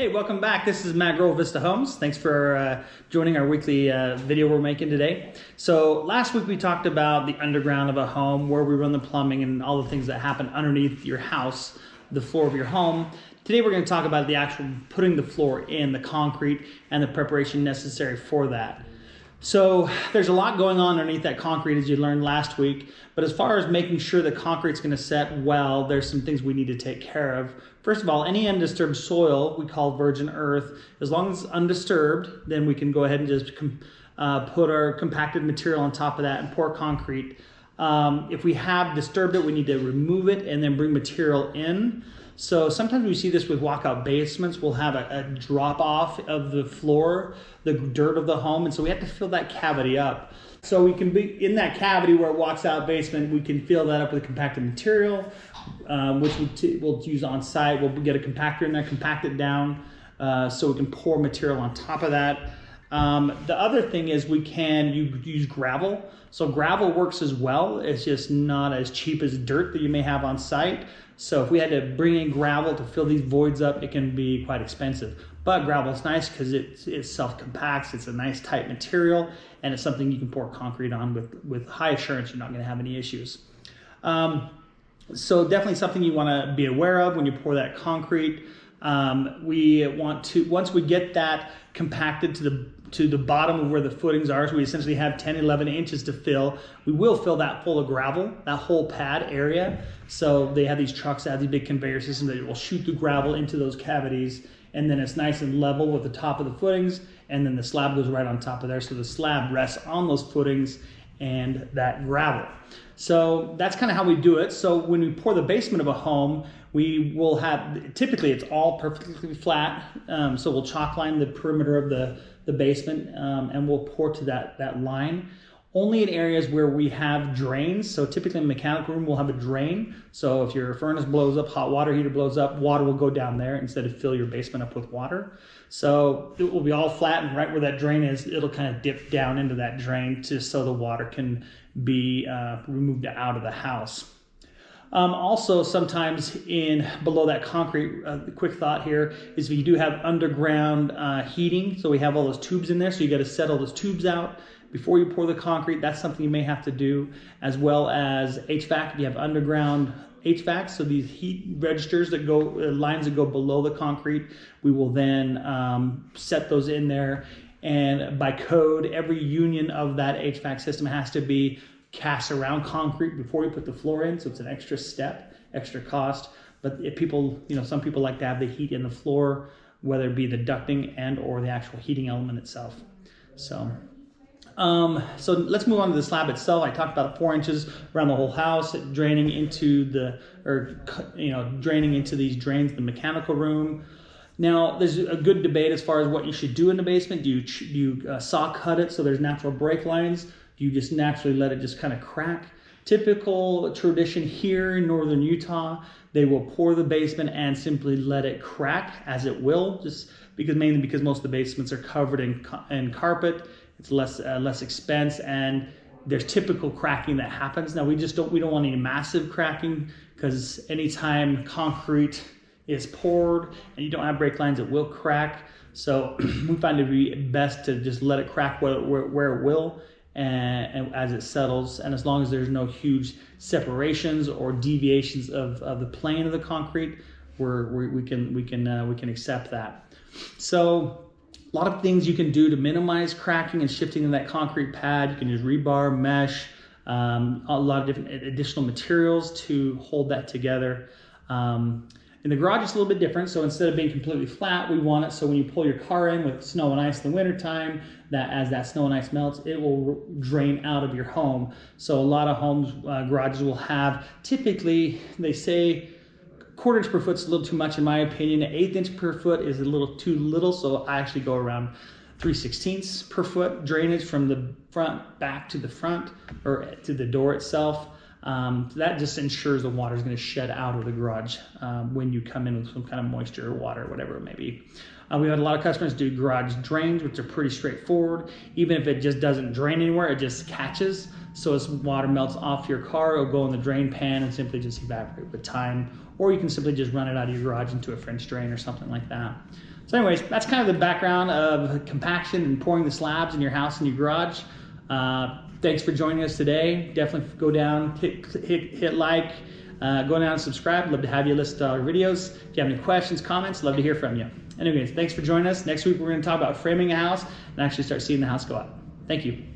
Hey, welcome back. This is Matt Groll, Vista Homes. Thanks for joining our weekly video we're making today. So last week we talked about the underground of a home, where we run the plumbing and all the things that happen underneath your house, the floor of your home. Today we're going to talk about the actual putting the floor in, the concrete, and the preparation necessary for that. So there's a lot going on underneath that concrete, as you learned last week. But as far as making sure the concrete's going to set well, there's some things we need to take care of. First of all, any undisturbed soil we call virgin earth. As long as it's undisturbed, then we can go ahead and just put our compacted material on top of that and pour concrete. If we have disturbed it, we need to remove it and then bring material in. So sometimes we see this with walkout basements. We'll have a drop off of the floor, the dirt of the home, and so we have to fill that cavity up. So we can be in that cavity where it walks out basement, we can fill that up with compacted material, which we'll use on site. We'll get a compactor in there, compact it down, so we can pour material on top of that. The other thing is we can use gravel. So gravel works as well. It's just not as cheap as dirt that you may have on site. So if we had to bring in gravel to fill these voids up, it can be quite expensive. But gravel is nice because it self-compacts. It's a nice tight material, and it's something you can pour concrete on with high assurance you're not going to have any issues. So definitely something you want to be aware of when you pour that concrete. We want to, once we get that compacted to the bottom of where the footings are, so we essentially have 10, 11 inches to fill, we will fill that full of gravel, that whole pad area. So they have these trucks that have these big conveyor systems that will shoot the gravel into those cavities, and then it's nice and level with the top of the footings, and then the slab goes right on top of there, so the slab rests on those footings and that gravel. So that's kind of how we do it. So when we pour the basement of a home, we will have, typically it's all perfectly flat, so we'll chalk line the perimeter of the basement, and we'll pour to that line. Only in areas where we have drains. So typically in a mechanical room, we'll have a drain. So if your furnace blows up, hot water heater blows up, water will go down there instead of fill your basement up with water. So it will be all flat, and right where that drain is, it'll kind of dip down into that drain just so the water can be removed out of the house. Also, sometimes below that concrete, the quick thought here is if you do have underground heating, so we have all those tubes in there, so you got to set all those tubes out before you pour the concrete. That's something you may have to do, as well as HVAC. If you have underground HVAC, so these heat registers that go, lines that go below the concrete, we will then set those in there. And by code, every union of that HVAC system has to be cast around concrete before you put the floor in, so it's an extra step, extra cost. But if people, some people like to have the heat in the floor, whether it be the ducting and or the actual heating element itself. So let's move on to the slab itself. I talked about 4 inches around the whole house, draining into draining into these drains, the mechanical room. Now, there's a good debate as far as what you should do in the basement. Do you saw cut it so there's natural break lines? Do you just naturally let it just kind of crack? Typical tradition here in northern Utah, they will pour the basement and simply let it crack as it will, mainly because most of the basements are covered in carpet. It's less expense, and there's typical cracking that happens. Now we don't want any massive cracking, because anytime concrete is poured and you don't have break lines, it will crack. So we find it to be best to just let it crack where it will, and as it settles, and as long as there's no huge separations or deviations of the plane of the concrete, we can accept that. So a lot of things you can do to minimize cracking and shifting in that concrete pad. You can use rebar, mesh, a lot of different additional materials to hold that together. In the garage, it's a little bit different. So instead of being completely flat, we want it so when you pull your car in with snow and ice in the wintertime, that as that snow and ice melts, it will drain out of your home. So a lot of homes, garages will have, typically, they say 1/4 inch per foot is a little too much in my opinion. 1/8 inch per foot is a little too little, so I actually go around 3/16 per foot drainage from the front back to the front, or to the door itself. That just ensures the water is going to shed out of the garage when you come in with some kind of moisture or water, whatever it may be. We've had a lot of customers do garage drains, which are pretty straightforward. Even if it just doesn't drain anywhere, it just catches. so as water melts off your car, it'll go in the drain pan and simply just evaporate with time. Or you can simply just run it out of your garage into a French drain or something like that. So anyways, that's kind of the background of compaction and pouring the slabs in your house and your garage. Thanks for joining us today. Definitely go down, hit like, go down and subscribe. Love to have you listen to our videos. If you have any questions, comments, love to hear from you. Anyways, thanks for joining us. Next week, we're going to talk about framing a house and actually start seeing the house go up. Thank you.